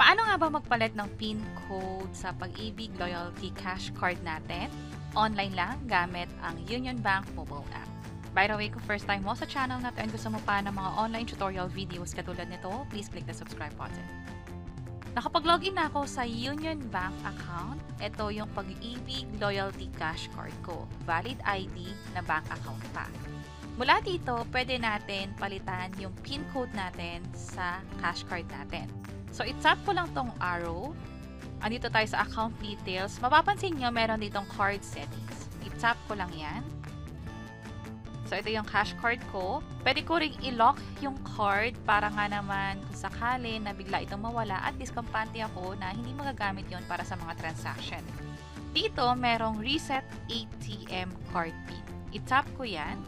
Paano nga ba magpalit ng PIN code sa Pag-ibig Loyalty Cash Card natin? Online lang gamit ang Union Bank mobile app. By the way, kung first time mo sa channel na and gusto mo pa ng mga online tutorial videos katulad nito, please click the subscribe button. Nakapag-login na ako sa Union Bank account. Ito yung Pag-ibig Loyalty Cash Card ko. Valid ID na bank account pa. Mula dito, pwede natin palitan yung PIN code natin sa cash card natin. So, i-tap ko lang tong arrow. Andito tayo sa account details. Mapapansin nyo, meron ditong card settings. I-tap ko lang yan. So, ito yung cash card ko. Pwede ko ring i-lock yung card para nga naman kung sakali na bigla itong mawala at least kampante ako na hindi magagamit yon para sa mga transaction. Dito, merong Reset ATM Card PIN. I-tap ko yan.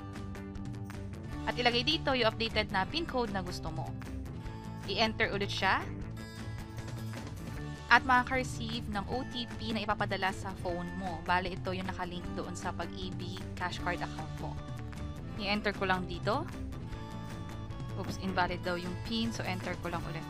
At ilagay dito yung updated na PIN code na gusto mo. I-enter ulit siya. At makaka-receive ng OTP na ipapadala sa phone mo. Bale, ito yung nakalink doon sa Pag-ibig cash card account mo. I-enter ko lang dito. Oops, invalid daw yung PIN. So, enter ko lang ulit.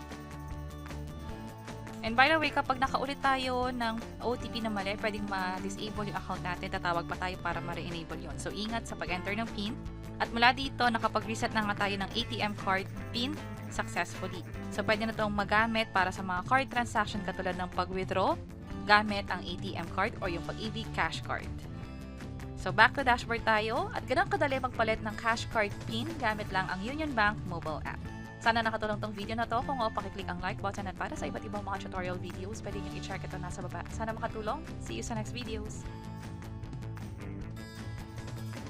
And by the way, kapag nakaulit tayo ng OTP na mali, pwedeng ma-disable yung account natin. Tatawag pa tayo para ma-re-enable yun. So, ingat sa pag-enter ng PIN. At mula dito, nakapag-reset na nga tayo ng ATM card PIN successfully. So, pwede na itong magamit para sa mga card transaction katulad ng pag-withdraw gamit ang ATM card o yung Pag-ibig cash card. So, back to dashboard tayo at ganang kadali magpalit ng cash card PIN gamit lang ang Union Bank mobile app. Sana nakatulong tong video na to. Kung pakiclick ang like button at para sa iba't ibang mga tutorial videos, pwede nyo i-check ito nasa baba. Sana makatulong. See you sa next videos!